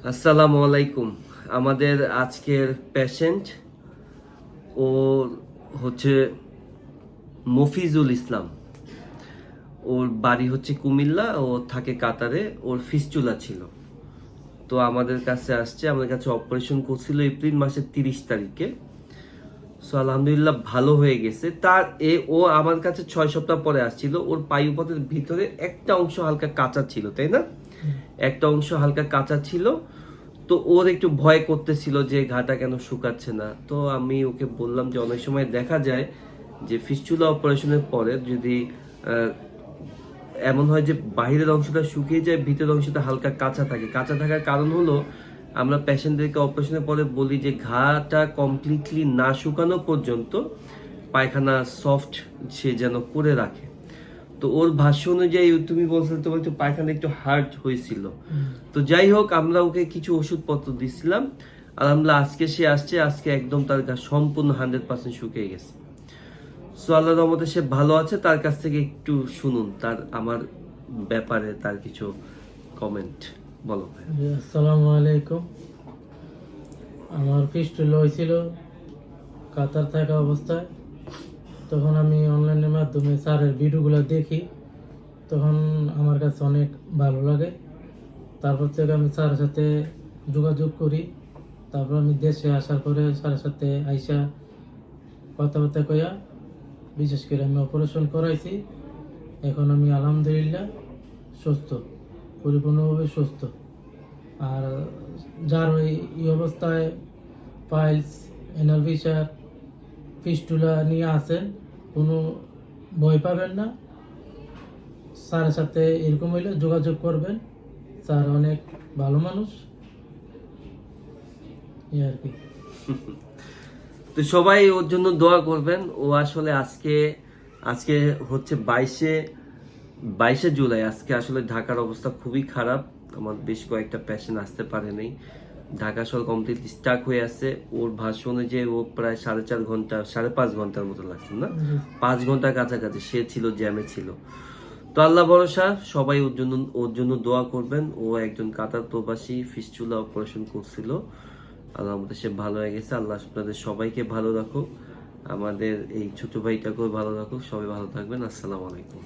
আসসালামু আলাইকুম। আমাদের আজকের পেশেন্ট ও হচ্ছে মফিজুল ইসলাম। ওর বাড়ি হচ্ছে কুমিল্লা, ও থাকে কাতারে। ওর ফিস্টুলা ছিল, তো আমাদের কাছে আসছে। আমাদের কাছে অপারেশন করছিল এপ্রিল মাসের 30 তারিখে। সো আলহামদুলিল্লাহ ভালো হয়ে গেছে। ও আমার কাছে 6 সপ্তাহ পরে আসছিল। ওর পায়ুপথের ভিতরে একটা অংশ হালকা কাঁচা ছিল, তাই না? একটা অংশ হালকা কাঁচা ছিল। তো ওর একটু ভয় করতেছিল যে ঘাটা কেন শুকাচ্ছে না। তো আমি ওকে বললাম যে অনেক সময় দেখা যায় যে ফিস্টুলা অপারেশনের পরে যদি এমন হয় যে বাহিরের অংশটা শুকিয়ে যায়, ভিতরের অংশটা হালকা কাঁচা থাকে। কাঁচা থাকার কারণ হলো আমরা পেশেন্টদেরকে অপারেশনের পরে বলি যে ঘাটা কমপ্লিটলি না শুকানো পর্যন্ত পায়খানা সফট সে যেন করে রাখে। তো ওর ভাষ্য অনুযায়ী তুমি বলছো তোমার একটু পায়খানা একটু হার্ড হয়েছিল। তো যাই হোক, আমরা ওকে কিছু ওষুধপত্র দিছিলাম। আলহামদুলিল্লাহ আজকে সে আসছে। আজকে একদম তার গা সম্পূর্ণ 100% শুকিয়ে গেছে। সো আল্লাহর রহমতে সে ভালো আছে। তার কাছ থেকে একটু শুনুন তার আমার ব্যাপারে তার কিছু কমেন্ট। বলো ভাই। আসসালামু আলাইকুম। আমার ফিস্টুলা হয়েছিল কাতার থাকা অবস্থায়। তখন আমি অনলাইনের মাধ্যমে স্যারের ভিডিওগুলো দেখি, তখন আমার কাছে অনেক ভালো লাগে। তারপর থেকে আমি স্যারের সাথে যোগাযোগ করি। তারপর আমি দেশে আসার পরে স্যারের সাথে আইসা কথাবার্তা কইয়া বিশেষ করে আমি অপারেশন করাইছি। এখন আমি আলহামদুলিল্লাহ সুস্থ, পরিপূর্ণভাবে সুস্থ। আর যার এই অবস্থায় পাইলস, এনাল ফিশার, ফিস্টুলা নিয়ে আসেন, কোনো ভয় পাবেন না। স্যারের সাথে এরকম হইলে যোগাযোগ করবেন। স্যার অনেক ভালো মানুষ, এই আর কি। তো সবাই ওর জন্য দোয়া করবেন। ও আসলে আজকে আজকে হচ্ছে 22শে জুলাই। আজকে আসলে ঢাকার অবস্থা খুবই খারাপ। আমার বেশ কয়েকটা পেশেন্ট আসতে পারেনি। ঢাকা শহর কমপ্লিটলি স্টাক হয়ে আছে। ওর ভাষ্য অনুযায়ী ও প্রায় 4.5 ঘন্টা 5.5 ঘন্টার মতো লাগছে না, 5 ঘন্টার কাছাকাছি সে ছিল, জ্যামে ছিল। তো আল্লাহ ভরসা, সবাই ওর জন্য দোয়া করবেন। ও একজন কাতার প্রবাসী, ফিস্টুলা অপারেশন করছিল। আল্লাহ আমাদের সে ভালো হয়ে গেছে। আল্লাহ আপনাদের সবাইকে ভালো রাখুক, আমাদের এই ছোট ভাইটাকেও ভালো রাখুক। সবাই ভালো থাকবেন। আসসালামু আলাইকুম।